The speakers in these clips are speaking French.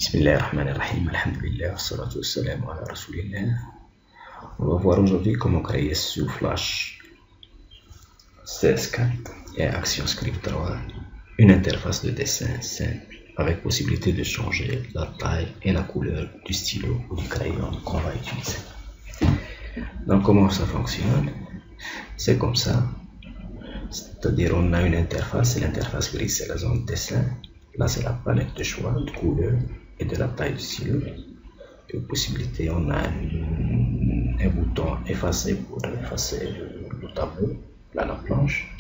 Bismillahirrahmanirrahim, alhamdulillah, wassalatu wassalamu ala rasulillah. On va voir aujourd'hui comment créer sous Flash CS4 et Action Script 3 une interface de dessin simple avec possibilité de changer la taille et la couleur du stylo ou du crayon qu'on va utiliser. Donc comment ça fonctionne? C'est comme ça, c'est-à-dire on a une interface, et l'interface grise c'est la zone dessin, là c'est la palette de choix de couleurs et de la taille du stylo. Et possibilité, on a un bouton effacer pour effacer le tableau, là la planche.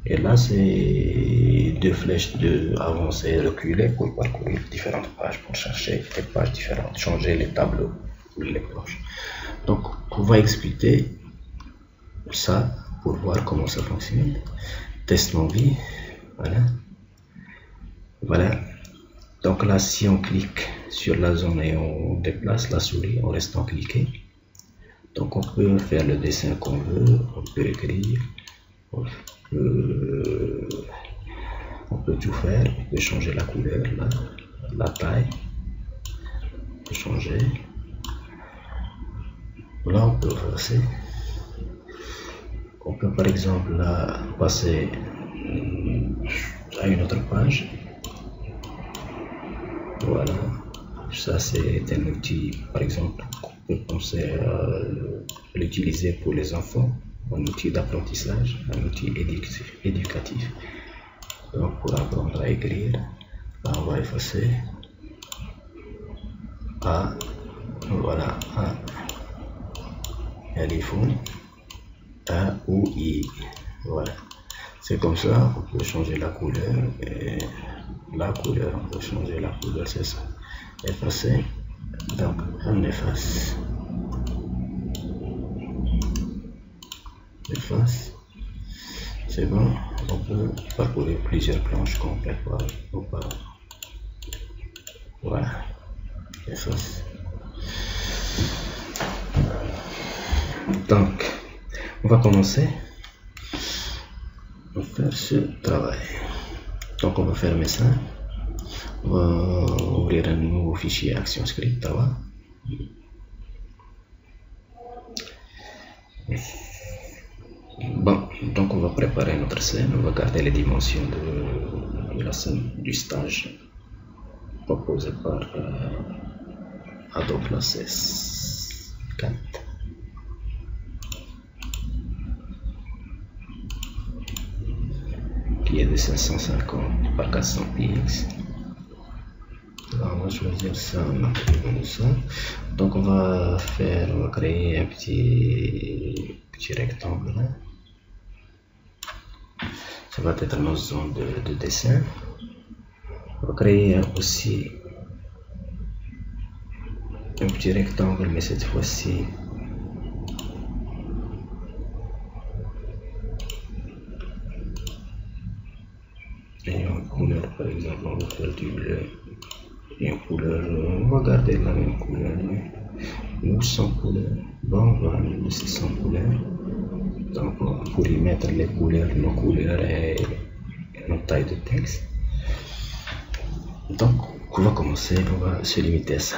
Et là c'est deux flèches de avancer et reculer pour parcourir différentes pages, pour chercher des pages différentes, changer les tableaux ou les planches. Donc on va expliquer ça pour voir comment ça fonctionne. Test l'envie, voilà. Donc là, si on clique sur la zone et on déplace la souris en restant cliqué, donc on peut faire le dessin qu'on veut, on peut écrire, on peut tout faire, on peut changer la couleur, la taille, on peut changer. Là, on peut passer. On peut par exemple là, passer à une autre page. Voilà, ça c'est un outil par exemple qu'on peut penser à l'utiliser pour les enfants, un outil d'apprentissage, un outil éducatif. Donc pour apprendre à écrire, là on va effacer A, voilà, A, Alifun, A ou I, voilà. C'est comme ça, on peut changer la couleur et la couleur, on peut changer la couleur, c'est ça. Effacer, donc on efface. Efface, c'est bon, on peut parcourir plusieurs planches complètes auparavant. Voilà, efface. Donc, on va commencer. On va faire ce travail. Donc on va fermer ça. On va ouvrir un nouveau fichier Action Script 3. Bon, donc on va préparer notre scène. On va garder les dimensions de la scène du stage proposé par Adobe Flash 4. Qui est de 550 par 400 px. Là, on va choisir ça, donc on va créer un petit rectangle là. Ça va être notre zone de dessin. On va créer aussi un petit rectangle, mais cette fois-ci et une couleur, par exemple, on va faire du bleu. Et une couleur, on va garder la même couleur, ou sans couleur. Bon, on va laisser sans couleur. Donc, pour y mettre les couleurs, nos couleurs et nos tailles de texte. Donc, on va commencer, on va se limiter à ça.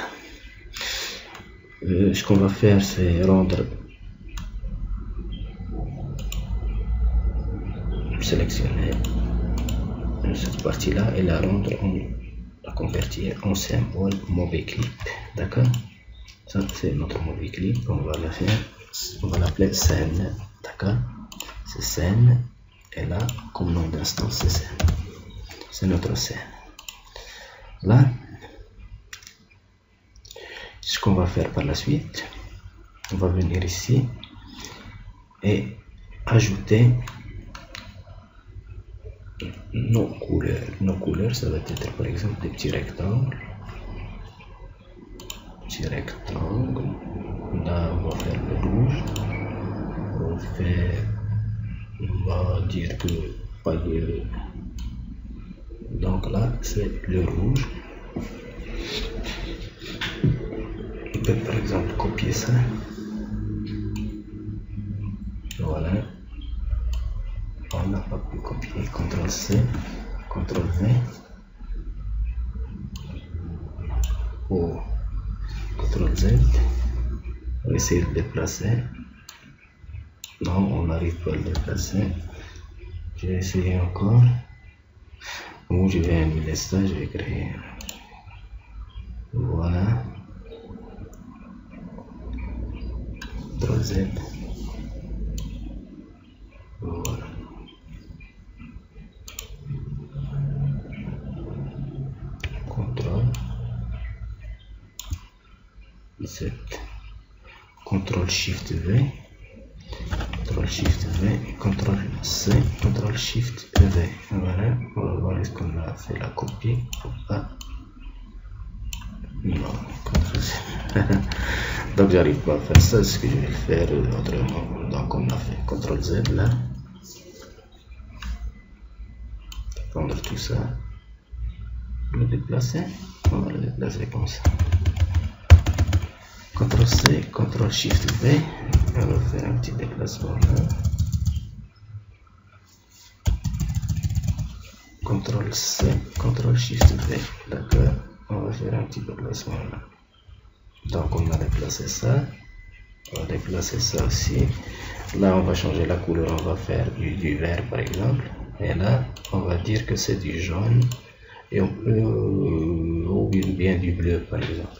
Ce qu'on va faire, c'est rendre, sélectionner cette partie là et la rendre la convertir en symbole Movie Clip. D'accord, ça c'est notre Movie Clip. On va la faire, on va l'appeler scène. D'accord, c'est scène, et là comme nom d'instance c'est scène, c'est notre scène. Là, ce qu'on va faire par la suite, on va venir ici et ajouter nos couleurs, ça va être par exemple des petits rectangles. Là on va faire le rouge, on va dire que pas de, donc là c'est le rouge. On peut par exemple copier ça, voilà. On n'a pas pu copier, CTRL C, CTRL V. ou CTRL Z. On va essayer de le déplacer. Non, on n'arrive pas à le déplacer. Je vais essayer encore. Ou je vais annuler ça, je vais créer. Voilà. CTRL Z. Voilà. CTRL 17. CTRL SHIFT V. CTRL SHIFT V. CTRL C. CTRL SHIFT V. Voilà. On va voir est-ce qu'on a fait la copie ou pas. Non. Donc j'arrive pas à faire ça. Ce que je vais faire autrement. Donc on a fait CTRL Z là. Prendre tout ça. Le déplacer. On va le déplacer comme ça. CTRL C, CTRL SHIFT V, on va faire un petit déplacement là. CTRL C, CTRL SHIFT V, d'accord, on va faire un petit déplacement là. Donc on a déplacé ça, on va déplacer ça aussi. Là on va changer la couleur, on va faire du vert par exemple, et là on va dire que c'est du jaune, et on peut, ou bien du bleu par exemple.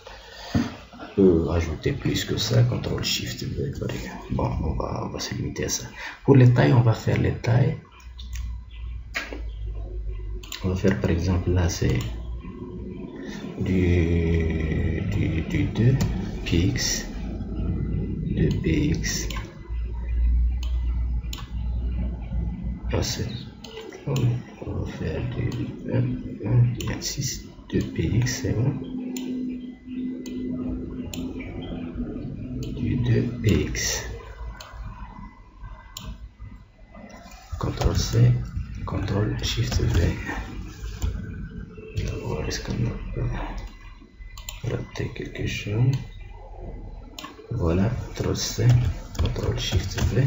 Ajouter plus que ça, CTRL SHIFT V. Bon, on va se limiter à ça. Pour les tailles, on va faire les tailles. On va faire par exemple là, c'est du 2 px, 2 px. Là, on va faire du 26, 2 px, c'est bon. 2px. CTRL C, CTRL SHIFT V. On va voir est-ce qu'on a raté quelque chose. Voilà, CTRL C, CTRL SHIFT V.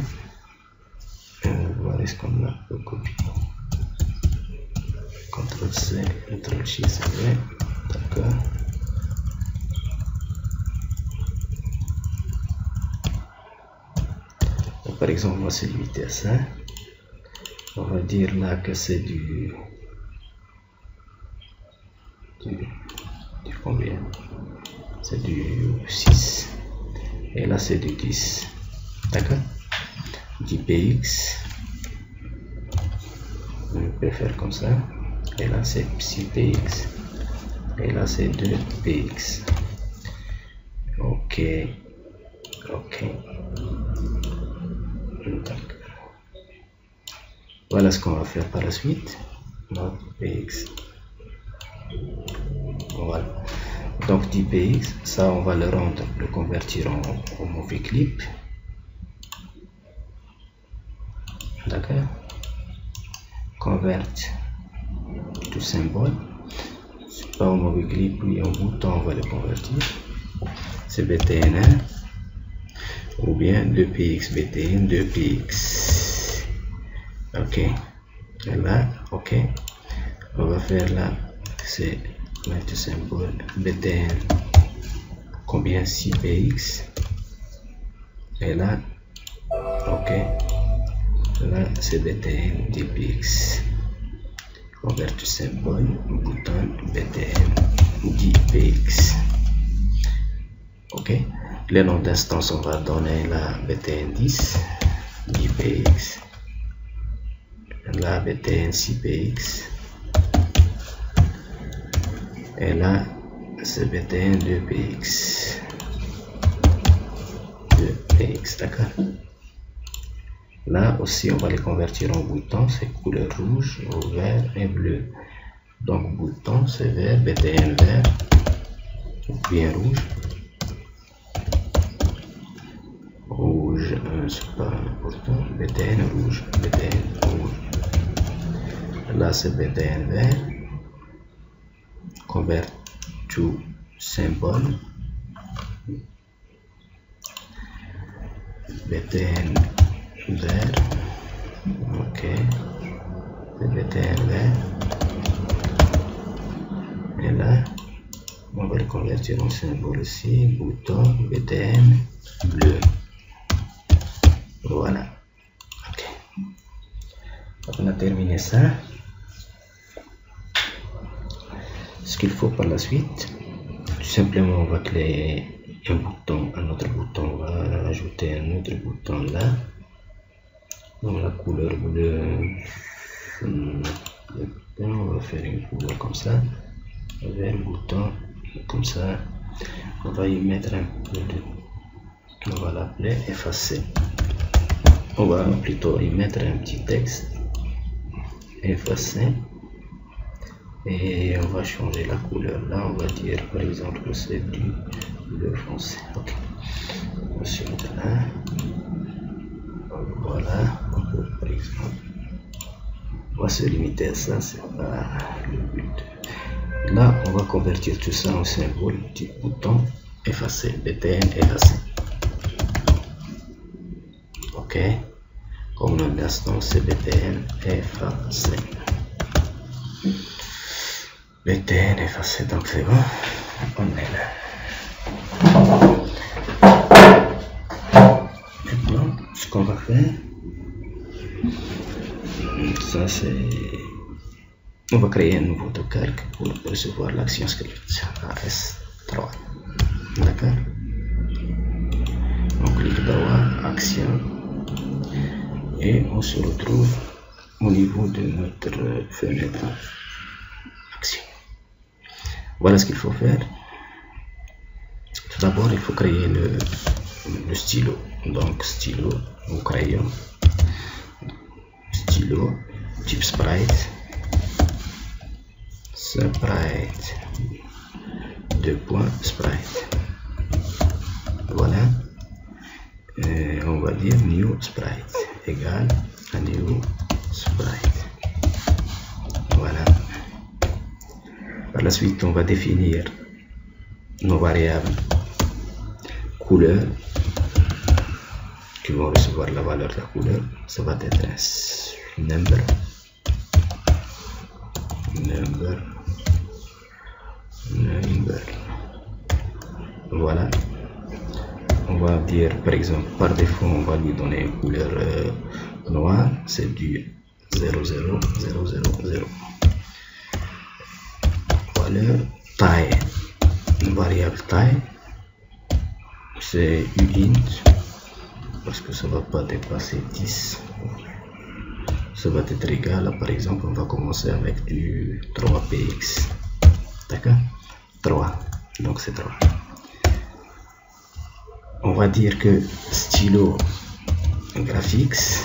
On va voir est-ce qu'on a copié. CTRL C, CTRL SHIFT V. D'accord. Par exemple, on va se limiter à ça. On va dire là que c'est du combien? C'est du 6. Et là, c'est du 10. D'accord? 10 px. On peut faire comme ça. Et là, c'est 6 px. Et là, c'est 2 px. Ok. Ok. Voilà ce qu'on va faire par la suite. px. Voilà. Donc 10 px, ça on va le rendre, le convertir en movie clip. D'accord. Convert to symbole. C'est pas en movie clip, oui en bouton on va le convertir. C'est btn1 ou bien 2px btn 2px. Ok, et là, ok, on va faire là, c'est mettre symbole btn, combien 6px, et là, ok, là c'est btn 10px, convert to symbole, bouton btn 10px, ok, le nom d'instance on va donner la btn 10px. Là btn 6px et là c'est btn 2px, d'accord. Là aussi on va les convertir en boutons, c'est couleur rouge, vert et bleu. Donc bouton c'est vert, btn vert ou bien rouge. Rouge, c'est pas important, btn rouge, btn rouge. Là c'est btn vert, convert to symbole, btn vert, ok, c'est btn vert, et là On va le convertir en symbole ici, bouton BTN bleu. Voilà. Ok. On a terminé ça. Ce qu'il faut par la suite, tout simplement on va créer un bouton, un autre bouton, on va ajouter un autre bouton là. Donc la couleur bleue, on va faire une couleur comme ça, vers le bouton comme ça. On va y mettre un peu de, on va l'appeler effacer. On va plutôt y mettre un petit texte, effacer, et on va changer la couleur. Là on va dire par exemple que c'est du bleu foncé. Ok, on va se mettre là. Voilà, on peut par exemple, on va se limiter à ça, c'est pas le but. Là on va convertir tout ça en symbole du bouton effacer, BTN effacer. Ok, comme nom d'instance c'est BTN effacer. BTN effacé, donc c'est bon, on est là. Maintenant, ce qu'on va faire, ça c'est, on va créer un nouveau calque pour recevoir l'action script AS3. D'accord? On clique droit, action, et on se retrouve au niveau de notre fenêtre action. Voilà ce qu'il faut faire. Tout d'abord, il faut créer le stylo. Donc, stylo ou crayon, stylo, type sprite, sprite, sprite. Voilà. Et on va dire new sprite égale à new sprite. Voilà. Par la suite, on va définir nos variables couleur qui vont recevoir la valeur de la couleur. Ça va être un number. Voilà. On va dire par exemple, par défaut, on va lui donner une couleur noire, c'est du 0000. Valeur taille, une variable taille, c'est uint, parce que ça va pas dépasser 10. Ça va être égal à, par exemple, on va commencer avec du 3px. D'accord? 3, donc c'est 3. On va dire que stylo graphics,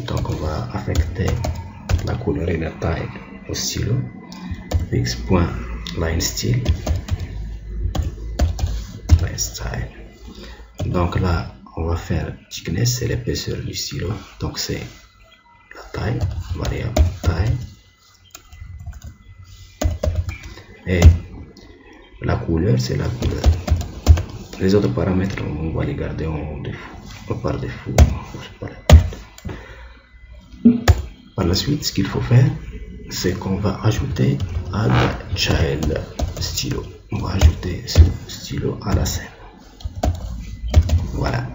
donc on va affecter la couleur et la taille au stylo. X.lineStyle. Donc là, on va faire thickness, c'est l'épaisseur du stylo, donc c'est la taille, variable taille, et la couleur, c'est la couleur. Les autres paramètres, on va les garder en défaut, par défaut. Par la suite, ce qu'il faut faire, c'est qu'on va ajouter add child stylo. On va ajouter ce stylo à la scène. Voilà.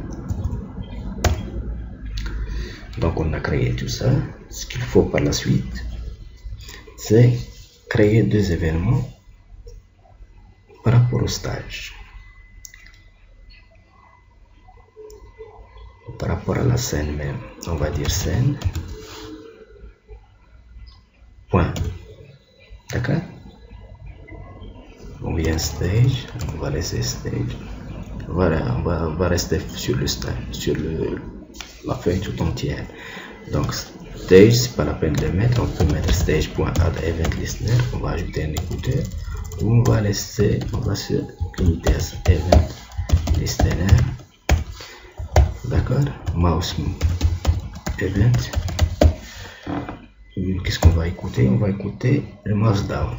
Donc on a créé tout ça. Ce qu'il faut par la suite, c'est créer deux événements par rapport au stage. Par rapport à la scène même, on va dire scène. Point. D'accord? On vient stage, on va laisser stage. Voilà, on va rester sur le stage, sur la feuille tout entière. Donc stage, c'est pas la peine de mettre, on peut mettre stage.add_event_listener, on va ajouter un écouteur, ou on va se limiter à cet event listener. D'accord? Mouse event. Qu'est-ce qu'on va écouter? On va écouter le mouse down.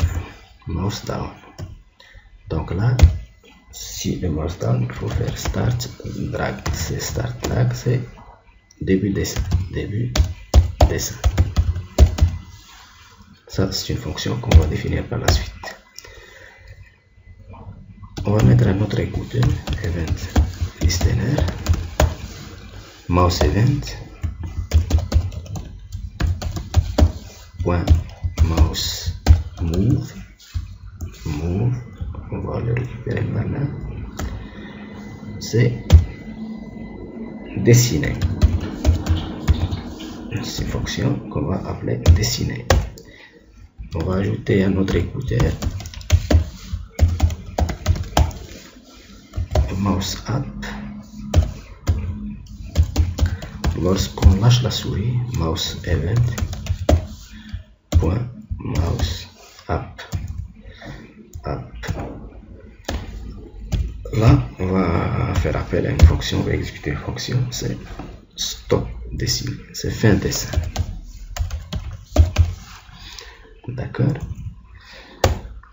Mouse down. Donc là, si le mouse down, il faut faire start drag. C'est start drag, c'est début dessin. Début dessin. Ça, c'est une fonction qu'on va définir par la suite. On va mettre un autre écouteur, event listener, mouse event, point mouse move, on va le récupérer maintenant, c'est dessiner. C'est une fonction qu'on va appeler dessiner. On va ajouter un autre écouteur, mouse up. Lorsqu'on lâche la souris, mouse event, point mouse up. Là, on va faire appel à une fonction, on va exécuter une fonction, c'est stop dessin, c'est fin dessin. D'accord.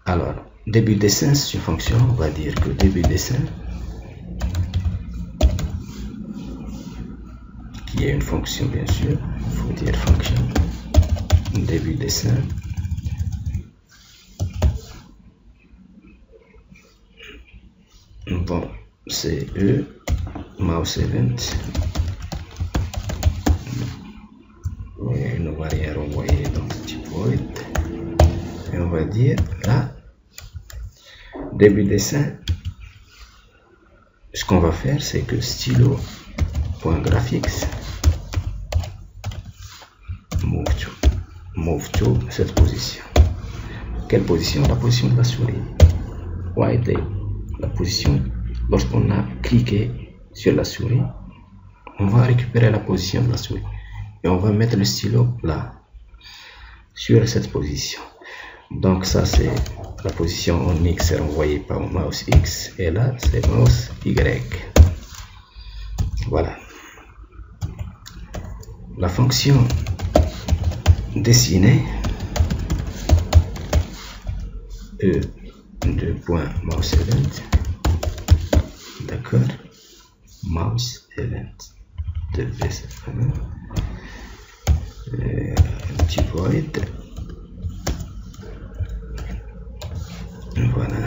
Alors, début dessin, c'est une fonction, on va dire que début dessin, qui est une fonction bien sûr, il faut dire fonction, début dessin. Bon, c'est mouse event. Et on va rien renvoyer dans ce type void. Et on va dire là, début dessin. Ce qu'on va faire, c'est que stylo.graphics move to cette position. Quelle position? La position de la souris. White day. La position, lorsqu'on a cliqué sur la souris, on va récupérer la position de la souris et on va mettre le stylo là, sur cette position. Donc ça c'est la position en X est renvoyée par mouse X et là c'est mouse Y. Voilà. La fonction dessiner mouse event, d'accord, mouse event de petit void, voilà.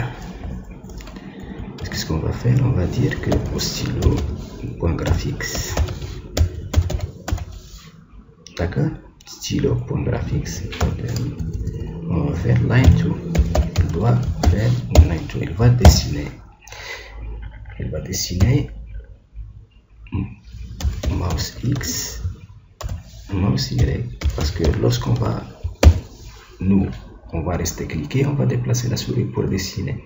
Qu'est-ce qu'on va faire? On va dire que au stylo.graphics, d'accord, stylo.graphics, on va faire line 2. Il doit faire une line 2. Il va dessiner mouse X, mouse Y, parce que lorsqu'on va on va rester cliqué, on va déplacer la souris pour dessiner.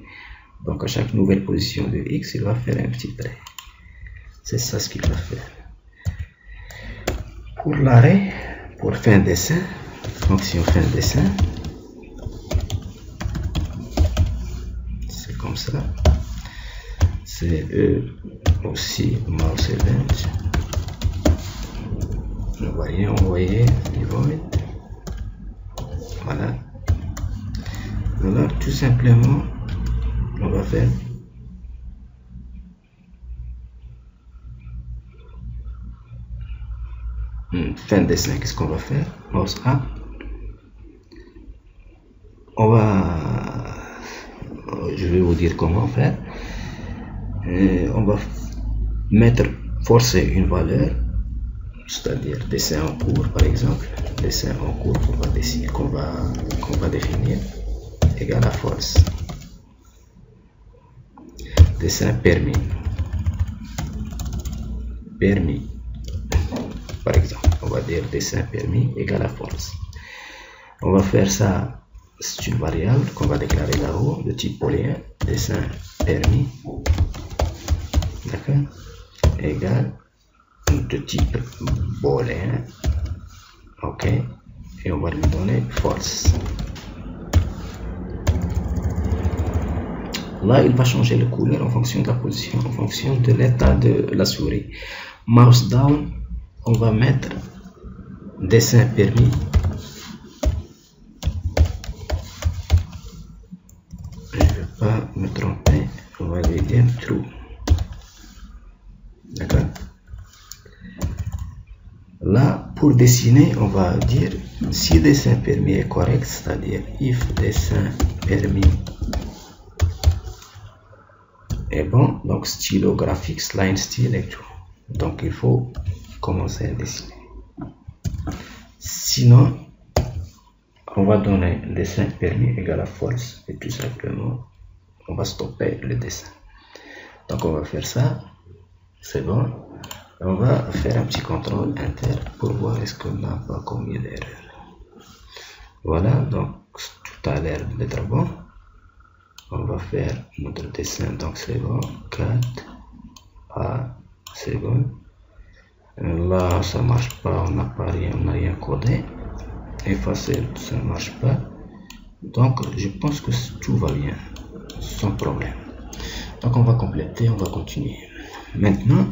Donc à chaque nouvelle position de X, il va faire un petit trait. C'est ça ce qu'il va faire. Pour l'arrêt, pour fin dessin, fonction fin dessin, c'est comme ça. C'est aussi mouse event. On va rien envoyer du void. Voilà. Alors tout simplement, on va faire fin dessin. Qu'est-ce qu'on va faire? Mouse A. On va, je vais vous dire comment faire. On va forcer une valeur, c'est-à-dire dessin en cours par exemple, dessin en cours qu'on va définir égale à false. Dessin permis par exemple, on va dire dessin permis égale à false. On va faire ça, c'est une variable qu'on va déclarer là-haut de type booléen, dessin permis, d'accord, égale de type booléen, ok, et on va lui donner false. Là, il va changer la couleur en fonction de la position, en fonction de l'état de la souris. Mouse down, on va mettre dessin permis. Je ne vais pas me tromper, on va lui dire true. D'accord? Là, pour dessiner, on va dire si dessin permis est correct, c'est-à-dire if dessin permis est bon. Donc stylo graphics, line style et tout. Donc il faut commencer à dessiner. Sinon, on va donner dessin permis égal à false et tout simplement on va stopper le dessin. Donc on va faire ça, c'est bon. On va faire un petit contrôle enter pour voir est-ce qu'on n'a pas commis d'erreur. Voilà, donc tout a l'air d'être bon. On va faire notre dessin, donc c'est bon. 4 A, c'est bon. Là ça marche pas, on n'a rien codé. Effacer, ça ne marche pas. Donc je pense que tout va bien sans problème. Donc on va compléter, on va continuer. Maintenant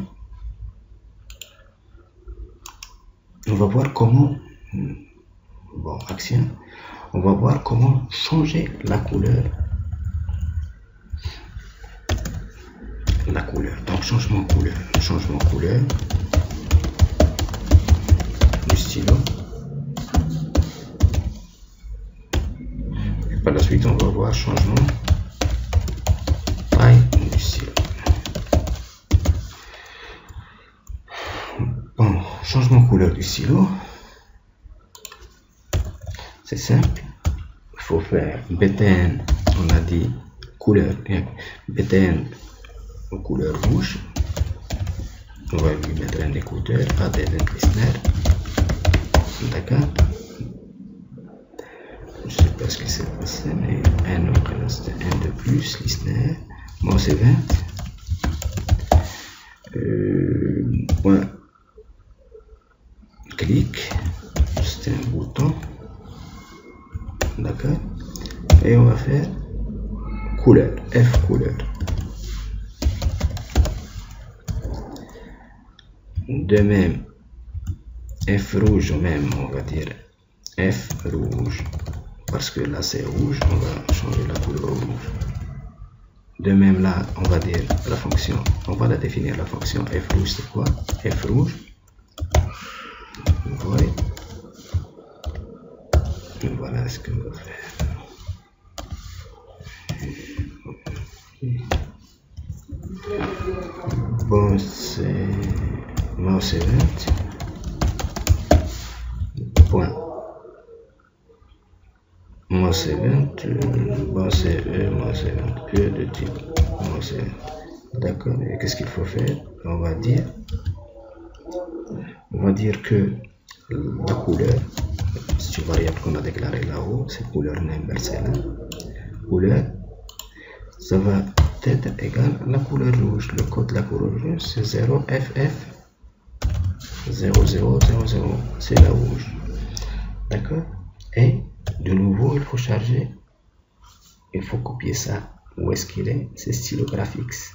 on va voir comment, bon, action, on va voir comment changer la couleur. Donc changement couleur du stylo. Et par la suite on va voir changement taille du stylo. Bon, changement couleur du stylo, c'est simple. Il faut faire BTN, on a dit couleur, BTN aux couleurs rouge. On va lui mettre un écouteur, ADN listener. D'accord. Je sais pas ce qui s'est passé, mais un autre, c'était un de plus, listener. Moi c'est 20. Point. Clic, c'est un bouton. D'accord. Et on va faire couleur, F couleur. De même, F rouge, même, on va dire F rouge, parce que là c'est rouge, on va changer la couleur au rouge. De même là, on va dire la fonction, on va la définir la fonction F rouge, c'est quoi? F rouge, vous voyez, voilà ce qu'on va faire. Bon, c'est mouse event point mouse event, bon c'est mouse event de type mouse event. D'accord. Et qu'est-ce qu'il faut faire? On va dire que la couleur, c'est une variable qu'on a déclarée là-haut, c'est couleur number, c'est là couleur, ça va être égal à la couleur rouge. Le code de la couleur rouge c'est 0FF 0000, c'est la rouge. D'accord. Et de nouveau il faut charger, il faut copier ça. Où est-ce qu'il est? C'est stylo graphics.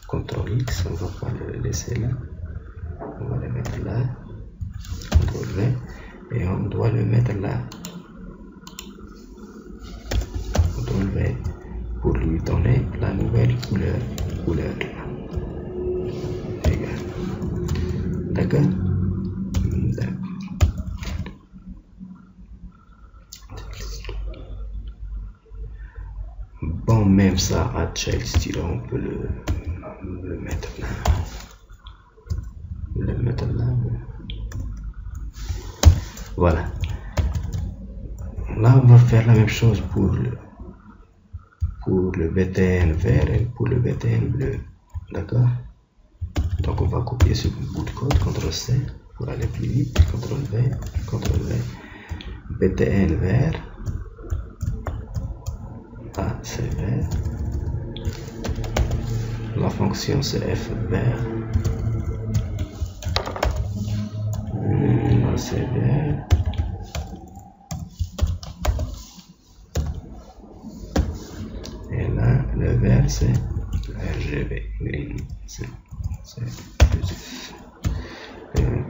CTRL X, on va pas le laisser là, on va le mettre là. CTRL V, et on doit le mettre là. CTRL V pour lui donner la nouvelle couleur égal. D'accord. Bon, même ça à Child Stylo, on peut le mettre là. Voilà. Là on va faire la même chose pour le BTN vert et pour le BTN bleu. D'accord. Donc on va copier ce bout de code, CTRL C pour aller plus vite, CTRL V, BTN vert, A c'est vert, la fonction c'est F vert, là c'est vert, et là le vert c'est RGB, green, c'est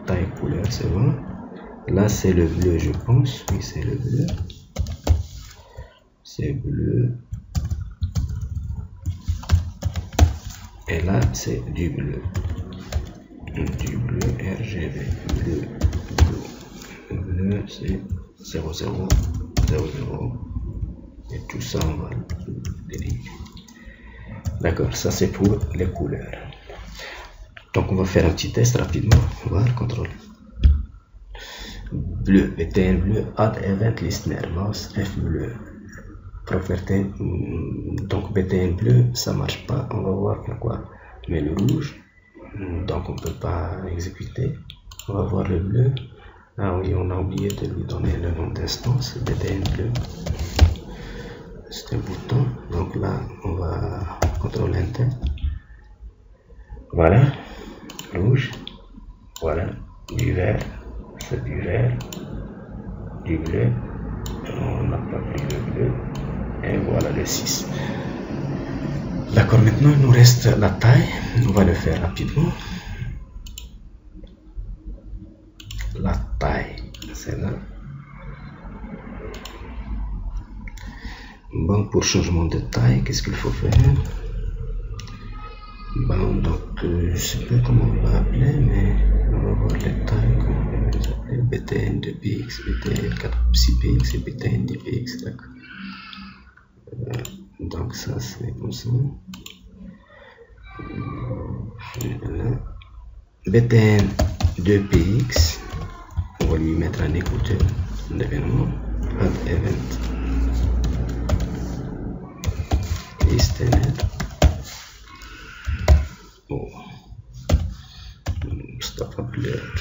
taille couleur, c'est bon. Là c'est le bleu, je pense, oui c'est le bleu, c'est bleu, et là c'est du bleu RGB, bleu c'est 0000, et tout ça on va le délivrer. D'accord, ça c'est pour les couleurs. Donc on va faire un petit test rapidement. Voir, contrôle. Bleu, BTN bleu, add event listener, mouse F bleu. Propriété, donc BTN bleu, ça marche pas, on va voir pourquoi. Mais le rouge, donc on peut pas exécuter. On va voir le bleu. Ah oui, on a oublié de lui donner le nom d'instance, BTN bleu. C'est un bouton, donc là on va contrôler Enter. Voilà, rouge, voilà, du vert, c'est du vert, du bleu, on n'a pas pris le bleu, et voilà le 6. D'accord, maintenant il nous reste la taille, on va le faire rapidement. La taille, c'est là. Bon, pour changement de taille, qu'est-ce qu'il faut faire? Bon, donc je ne sais pas comment on va appeler, mais on va voir les tailles, comment on va les appeler. BTN 2px, BTN 6px et BTN 10px, d'accord. Donc ça c'est comme ça. Voilà. BTN 2px, on va lui mettre un écouteur d'événement, add event, listener. Oh, stop upload.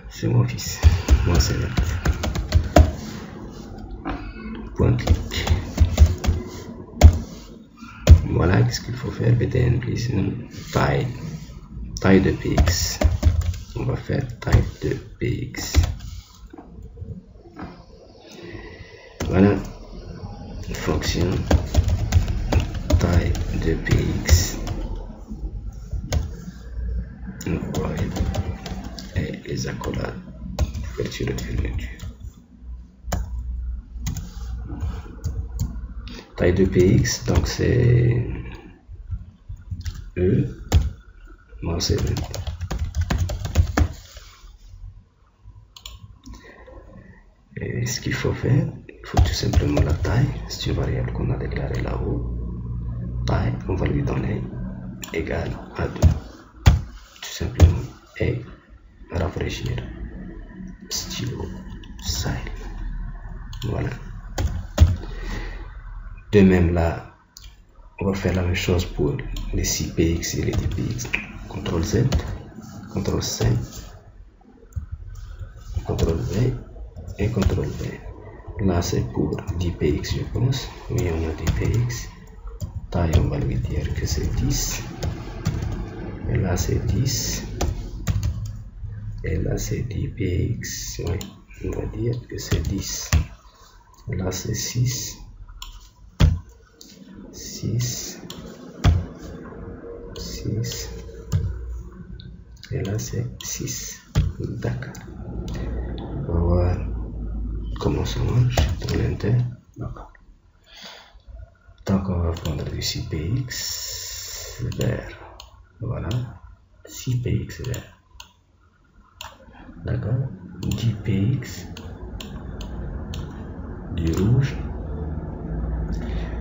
C'est mon fils, moi c'est là. Point clic. Voilà, qu'est-ce qu'il faut faire? BTN please, taille de px. On va faire taille de px. Voilà, fonction taille de px. Et les accolades, ouverture et fermeture. Taille de px, donc c'est E, mouse event. Et ce qu'il faut faire, il faut tout simplement la taille, c'est une variable qu'on a déclarée là-haut. Taille, on va lui donner égal à 2, tout simplement, et rafraîchir stylo style. Voilà. De même là, on va faire la même chose pour les 6px et les 10px. CTRL Z, CTRL C, CTRL V et CTRL V. Là c'est pour 10px je pense. Oui, on a 10px. Taille, on va lui dire que c'est 10. Et là c'est 10. Et là c'est 10px. Oui, on va dire que c'est 10. Et là c'est 6. 6. Et là c'est 6. D'accord. On va voir comment ça marche. Pour l'Inter. D'accord. Donc on va prendre du 6px vert. Voilà. 6px vert. D'accord. 10px du rouge.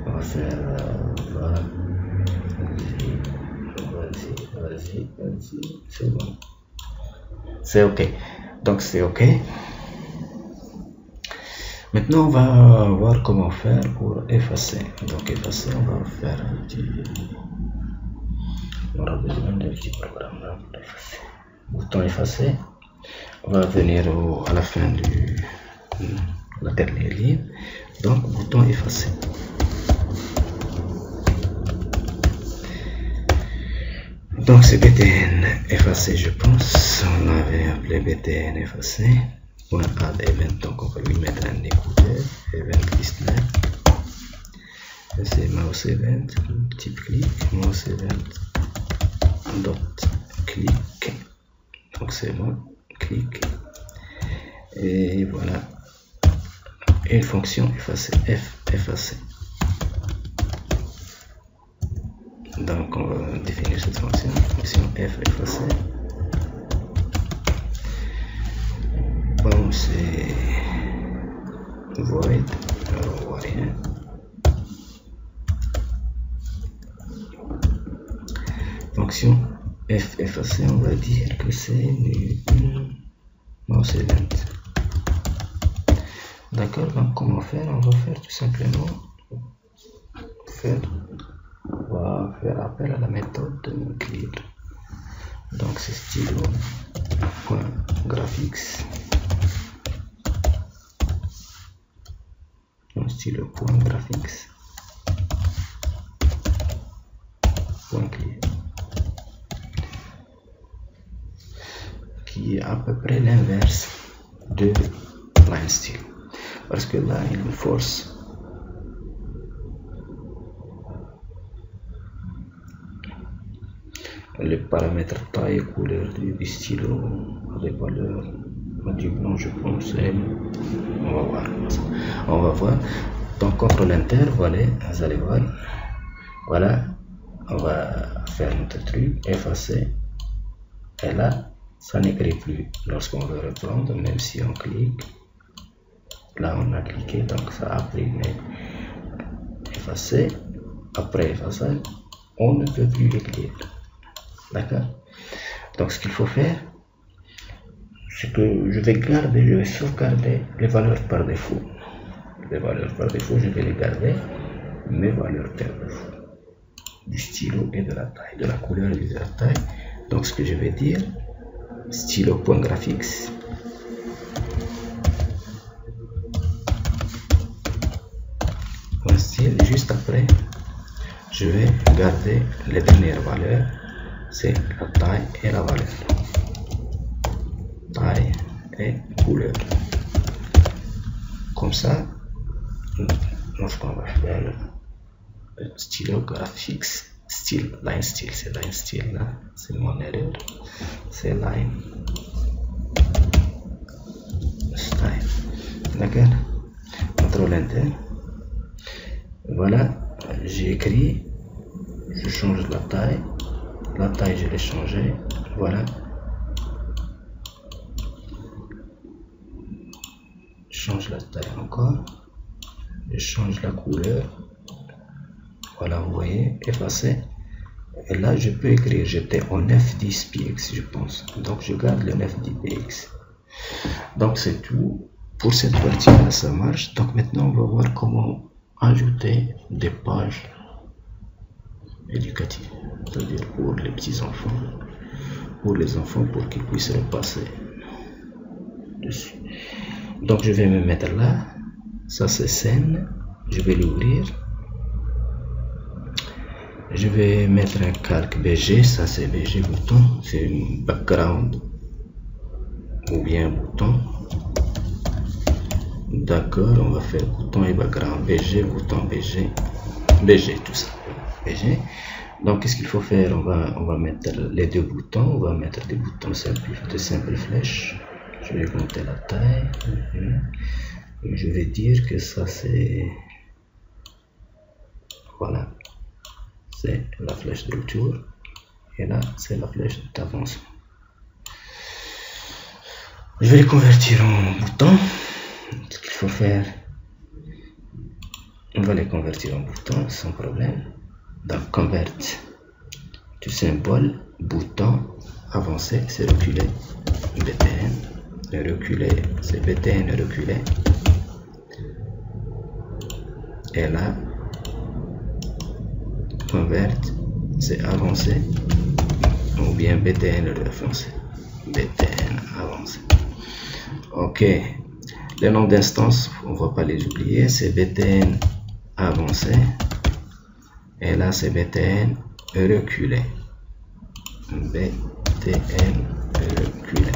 On va faire vas-y, c'est bon. C'est ok. Donc c'est ok. Maintenant on va voir comment faire pour effacer. Donc effacer, on va faire un petit. On aura besoin d'un petit programme là pour effacer. Bouton effacer. On va venir à la fin de la dernière ligne. Donc bouton effacer. Donc c'est BTN effacé, je pense. On avait appelé BTN effacé. On a add event, donc on va lui mettre un écouteur, event listener. C'est mouse event, type clic, mouse event dot clic. Donc c'est bon, clic. Et voilà. Une fonction effacée, F effacé. Donc on va définir cette fonction F effacée. Bon, c'est void, alors on voit rien. fonction f effacée, on va dire que c'est non, c'est 20. D'accord, donc comment faire? On va faire tout simplement on va faire appel à la méthode de clear. Donc c'est stylo.graphics. Stylo.graphics. Clear. Qui est à peu près l'inverse de LineStyle. Parce que là, il me force les paramètres taille et couleur du stylo, les valeurs du blanc, je pense. On va voir. On va voir. Donc, CTRL Enter, voilà, vous allez voir. Voilà, on va faire notre truc, effacer. Et là, ça n'écrit plus lorsqu'on veut reprendre, même si on clique. Là, on a cliqué, donc ça a pris, mais effacer. Après effacer, on ne peut plus écrire. D'accord? Donc, ce qu'il faut faire, c'est que je vais sauvegarder les valeurs par défaut. Les valeurs par défaut, je vais les garder, mes valeurs par défaut du stylo et de la taille, de la couleur et de la taille. Donc, ce que je vais dire, stylo.graphics. Style, juste après, je vais garder les dernières valeurs, c'est la taille et la valeur. Taille et couleur. Comme ça, lorsqu'on va faire le stylo graphics, style, line style, c'est line style là, c'est mon erreur, c'est line style. D'accord? CTRL Enter. Voilà, j'ai écrit, je change la taille je l'ai changé, voilà, je change la taille encore, je change la couleur, voilà, vous voyez, effacer, et là je peux écrire, j'étais en 910 px je pense, donc je garde le 910 px. Donc c'est tout pour cette partie là, ça marche. Donc maintenant on va voir comment ajouter des pages éducatives, c'est-à-dire pour les petits enfants, pour les enfants, pour qu'ils puissent repasser dessus. Donc je vais me mettre là, ça c'est scène, je vais l'ouvrir, je vais mettre un calque BG, ça c'est BG bouton, c'est un background ou bien bouton. D'accord, on va faire bouton et background, BG, bouton, BG, tout ça, BG. Donc, qu'est-ce qu'il faut faire? On va mettre les deux boutons, on va mettre des boutons simples, de simples flèches. Je vais monter la taille. Et je vais dire que ça c'est, voilà, c'est la flèche de retour, et là c'est la flèche d'avancement. Je vais les convertir en boutons. Ce qu'il faut faire, on va les convertir en boutons sans problème. Donc convert du symbole bouton, avancer c'est reculer, BTN, reculer c'est BTN, reculer, et là convert c'est avancer ou bien BTN avancer, BTN avancer. Ok. Les noms d'instance, on ne va pas les oublier, c'est BTN avancé, et là c'est BTN reculé. BTN reculé.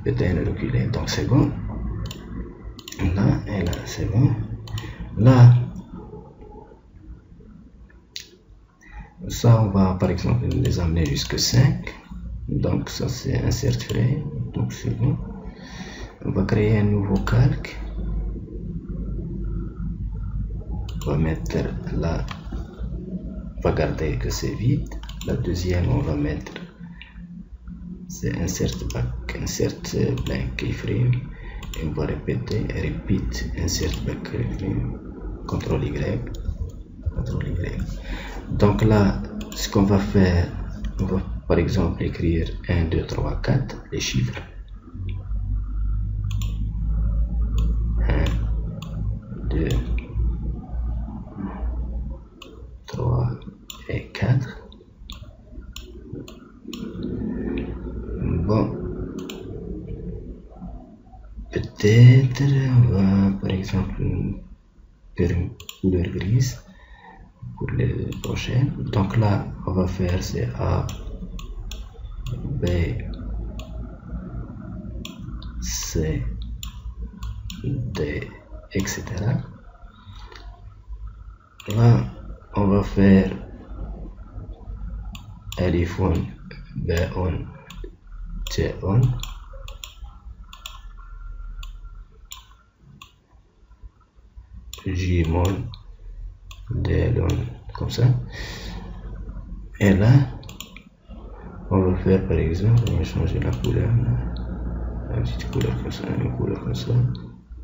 BTN reculé, donc c'est bon. Là et là, c'est bon. Là, ça on va par exemple les amener jusqu'à 5. Donc ça c'est insert frame, donc c'est bon. On va créer un nouveau calque. On va mettre là, on va garder que c'est vide. La deuxième on va mettre, c'est insert blank keyframe, et on va répéter, repeat insert blank keyframe, CTRL Y. CTRL Y. Donc là, ce qu'on va faire, on va par exemple écrire 1, 2, 3, 4, les chiffres. 1, 2, 3 et 4. Bon, peut-être on va par exemple faire une couleur grise pour les prochaines. Donc là, on va faire c'est A, B, C, D, etc. Là, on va faire Alif on, B on, T on. J on, D on, comme ça. Et là, on va faire par exemple, on va changer la couleur, une petite couleur comme ça, une couleur comme ça.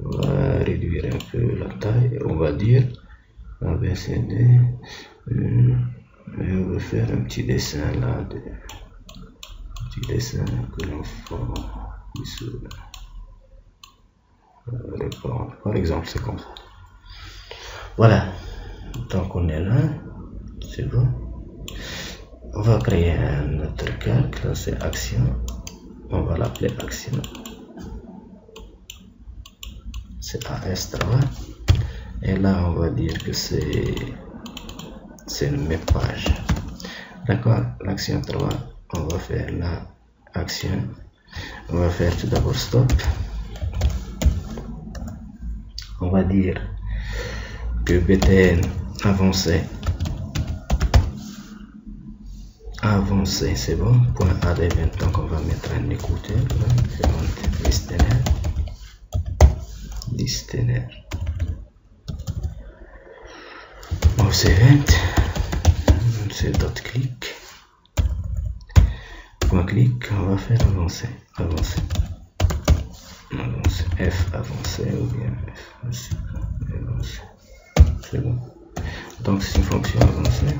On va réduire un peu la taille, on va dire ABCD. Et on va faire un petit dessin là, petit dessin que l'enfant ici. Par exemple, c'est comme ça. Voilà, donc on est là, c'est bon. On va créer un autre calque, là c'est action, on va l'appeler action. C'est AS3, et là on va dire que c'est une même page. D'accord, l'action 3, on va faire la action, on va faire tout d'abord stop. On va dire que BTN avancé, c'est bon. Point AD20, donc on va mettre un écouteur là, listener. Bon, c'est 20, c'est dot clic. Point clic, on va faire avancer. F avancer ou bien F avancer. C'est bon. Donc c'est une fonction avancée.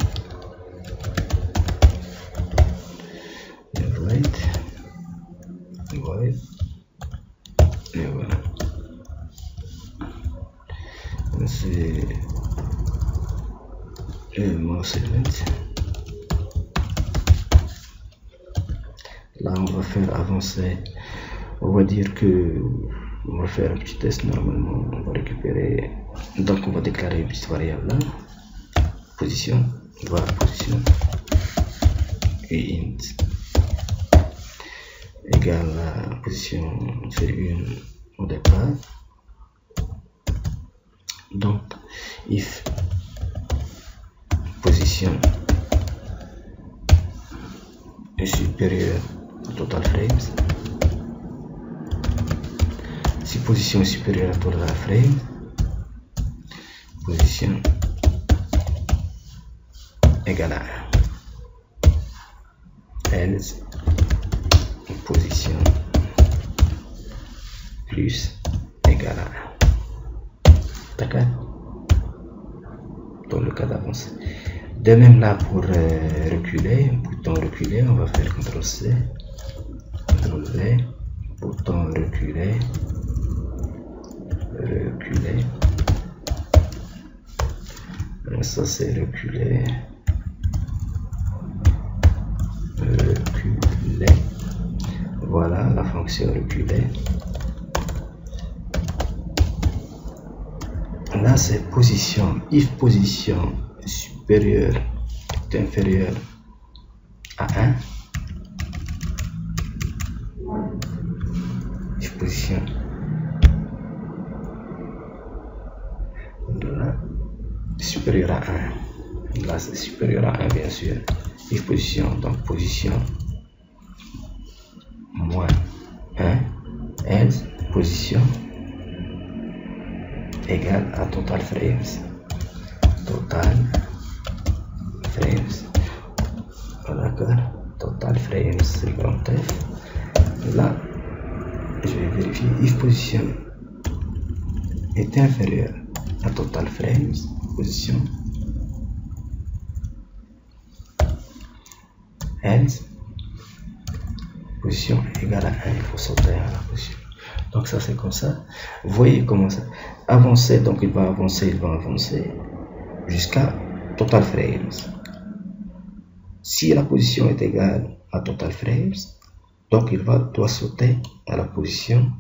Void. Et voilà. C'est c'est 20. Là on va faire avancer. On va dire que on va faire un petit test normalement. On va récupérer. Donc on va déclarer une petite variable là. Position. Voilà, position. Et int égale la position, c'est une au départ. Donc if position est supérieure au total frames, si position est supérieure à total frames, position égale à 1. Else position plus égale à 1. D'accord? Dans le cas d'avancer. De même là pour reculer, bouton reculer, on va faire CTRL-C, CTRL-V, bouton reculer, ça c'est reculer. Voilà la fonction reculer. Là c'est position, if position supérieure est inférieure à 1, if position là, supérieure à 1, là c'est supérieur à 1 bien sûr, if position, donc position moins 1, else position égale à total frames. D'accord, total frames c'est grand F. Là je vais vérifier if position est inférieure à total frames, position else, position égale à 1, il faut sauter à la position. Donc ça c'est comme ça. Vous voyez comment ça avancer, donc il va avancer jusqu'à total frames. Si la position est égale à total frames, donc il doit sauter à la position.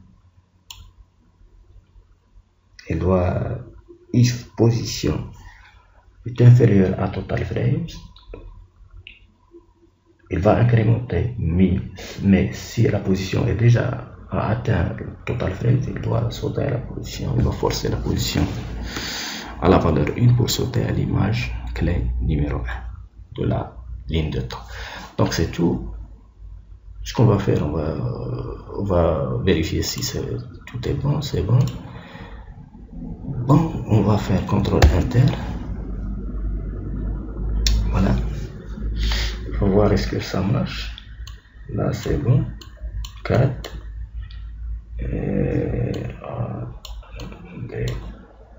If position est inférieure à total frames, il va incrémenter, mais si la position est déjà atteint le total frames, il doit sauter à la position, il va forcer la position à la valeur 1 pour sauter à l'image clé numéro 1 de la ligne de temps. Donc c'est tout. Ce qu'on va faire, on va vérifier si tout est bon, c'est bon. Bon, on va faire CTRL Enter. Voilà. Il faut voir est-ce que ça marche. Là c'est bon. 4.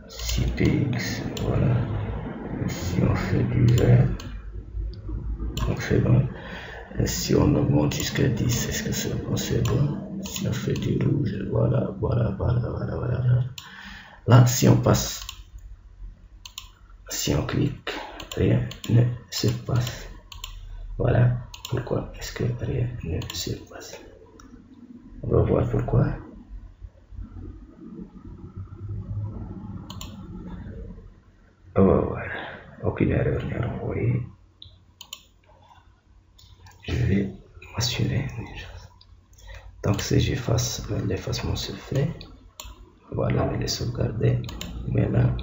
6px, voilà. Si on fait du vert, donc c'est bon. Et si on augmente jusqu'à 10, est-ce que c'est bon? C'est bon. Si on fait du rouge, voilà. Là, si on passe, si on clique, rien ne se passe. Voilà pourquoi est-ce que rien ne se passe. On va voir pourquoi. On va voir. Aucune erreur n'est envoyée. Je vais m'assurer une chose. Donc si j'efface, l'effacement se fait. Voilà, il est sauvegardé. Mais là,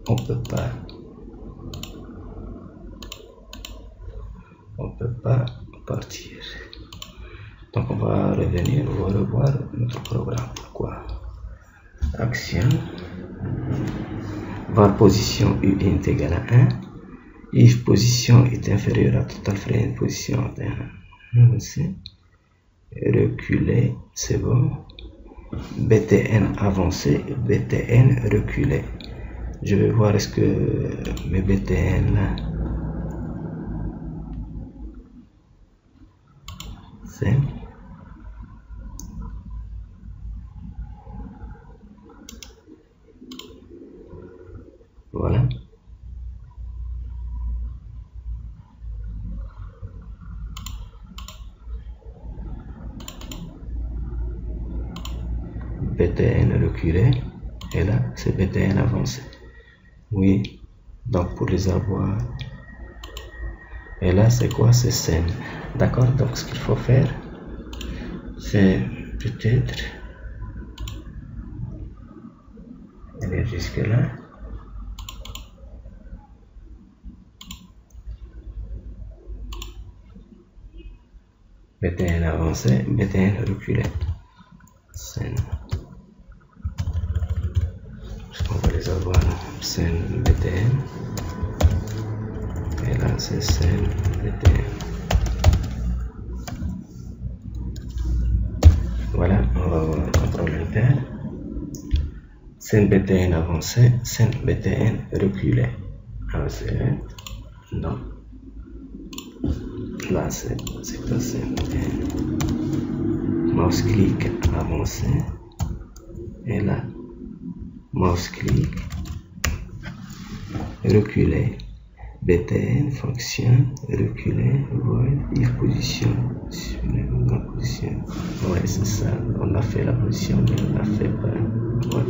on peut pas partir. Donc on va revenir, on va revoir notre programme. Pourquoi? Action. Var position U est égale à 1. If position est inférieure à total frame, position est 1. Reculer, c'est bon. BTN avancé, BTN reculé. Je vais voir est-ce que mes BTN là, c'est voilà. BTN reculé et là c'est BTN avancé. Oui, donc pour les avoir. Et là c'est quoi? C'est scène. D'accord, donc ce qu'il faut faire, c'est peut-être aller jusque là. BTN avancé, BTN reculé. Scène. On va les avoir. Scène BTN. Et là c'est scène BTN. Voilà, on va voir CTRL Enter. Scène BTN avancé, scène BTN reculé. Avancé. Non. Là c'est pas scène BTN. Mouse clic avancé. Et là, mouse clic reculer. BTN fonction reculer void if position. Ouais, c'est ça. On a fait la position, mais on a fait pas. Ouais.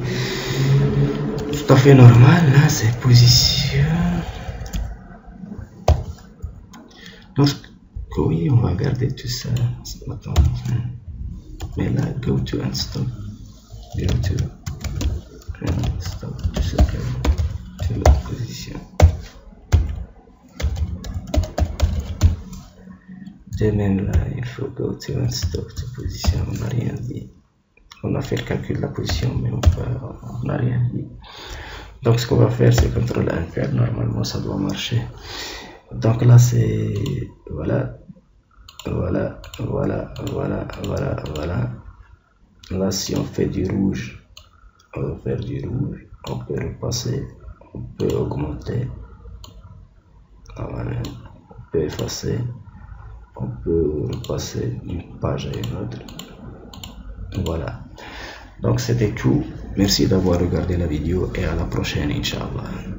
Tout à fait normal. Là, c'est position. Donc, oui, on va garder tout ça. Attends. Mais là, go to and stop. Go to and stop. Tout simplement. To la position. De même là, il faut go to and stop to position. On n'a rien dit. On a fait le calcul de la position, mais on n'a rien dit. Donc, ce qu'on va faire, c'est CTRL Enter. Normalement, ça doit marcher. Donc là, c'est voilà. Là, si on fait du rouge, on va faire du rouge. On peut repasser, on peut augmenter. Voilà. On peut effacer. On peut passer d'une page à une autre. Voilà. Donc c'était tout. Merci d'avoir regardé la vidéo et à la prochaine, Inch'Allah.